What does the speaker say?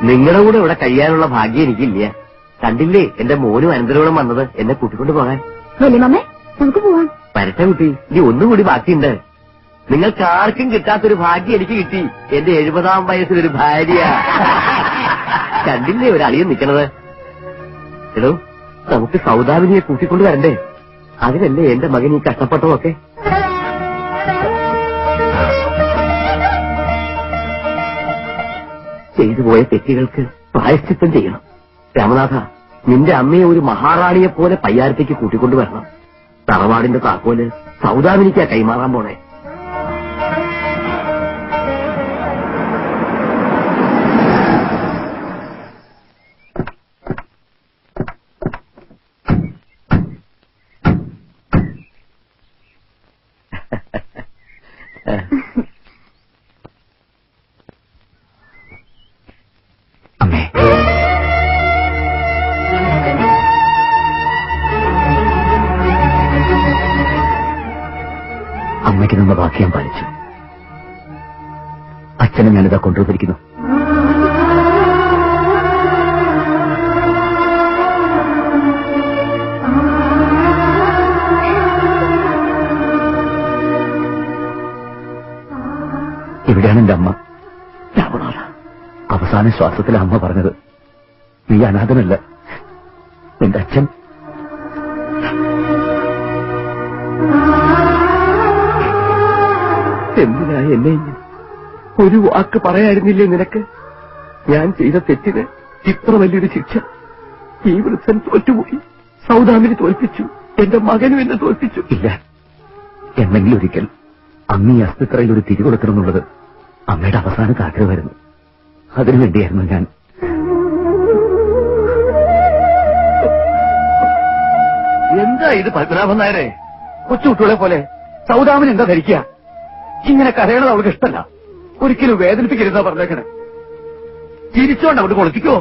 നിങ്ങളുടെ കൂടെ ഇവിടെ കഴിയാനുള്ള ഭാഗ്യം എനിക്കില്ല. കണ്ടില്ലേ എന്റെ മോനും അനന്തരവോളം വന്നത് എന്നെ കൂട്ടിക്കൊണ്ട് പോകാൻ. വല്യമ്മേ നമുക്ക് പോവാം. വരട്ടെ കുട്ടി, ഇനി ഒന്നുകൂടി ബാക്കിയുണ്ട്. നിങ്ങൾക്ക് ആർക്കും കിട്ടാത്തൊരു ഭാഗ്യം എനിക്ക് കിട്ടി. എന്റെ 70-ാം വയസ്സിലൊരു ഭാര്യ. കണ്ടില്ലേ ഒരു അളിയൻ നിൽക്കണത്. എടോ, നമുക്ക് സൗദാമിനിയെ കൂട്ടിക്കൊണ്ട് വരണ്ടേ? അതിനല്ലേ എന്റെ മകൻ ഈ കഷ്ടപ്പെട്ടതൊക്കെ. ചെയ്തുപോയ തെറ്റുകൾക്ക് പ്രായശ്ചിത്തം ചെയ്യണം. രാമനാഥ, നിന്റെ അമ്മയെ ഒരു മഹാറാണിയെ പോലെ പയ്യാരത്തേക്ക് കൂട്ടിക്കൊണ്ടുവരണം. തറവാടിന്റെ താക്കോല് സൗദാമിനിക്കാ കൈമാറാൻ പോണേ. അമ്മേ, അമ്മയ്ക്ക് നിന്ന ബാക്കി ഞാൻ പാലിച്ചു. അച്ഛനെ ഞാനിതാ കൊണ്ടുവന്നിരിക്കുന്നു. ഇവിടെയാണ് എന്റെ അമ്മ. രാമനാഥ, അവസാന ശ്വാസത്തിലെ അമ്മ പറഞ്ഞത്, നീ അനാഥനല്ല, നിന്റെ അച്ഛൻ. എന്തിനാ എന്നെ ഒരു വാക്ക് പറയായിരുന്നില്ലേ നിനക്ക്? ഞാൻ ചെയ്ത തെറ്റിന് ഇത്ര വലിയൊരു ശിക്ഷ. ഈ വൃദ്ധൻ തോറ്റുപോയി. സൗദാമിനി തോൽപ്പിച്ചു. എന്റെ മകനും എന്നെ തോൽപ്പിച്ചു. ഇല്ല, എന്നെങ്കിലും ഒരിക്കൽ അമ്മ ഈ അസ്തിത്രയിൽ ഒരു തിരി കൊടുക്കണമെന്നുള്ളത് അമ്മയുടെ അവസാനത്തെ ആഗ്രഹമായിരുന്നു. അതിനുവേണ്ടിയായിരുന്നു ഞാൻ. എന്താ ഇത് പത്മനാഭൻ നായരെ? കൊച്ചുകുട്ടികളെ പോലെ സൗദാമിനി എന്താ ധരിക്കുക? ഇങ്ങനെ കരയണത് അവൾക്ക് ഇഷ്ടമല്ല. ഒരിക്കലും വേദനിപ്പിക്കരുതാ പറഞ്ഞേക്കണേ. ചിരിച്ചോണ്ട് അവിടെ കൊളുത്തിക്കോ.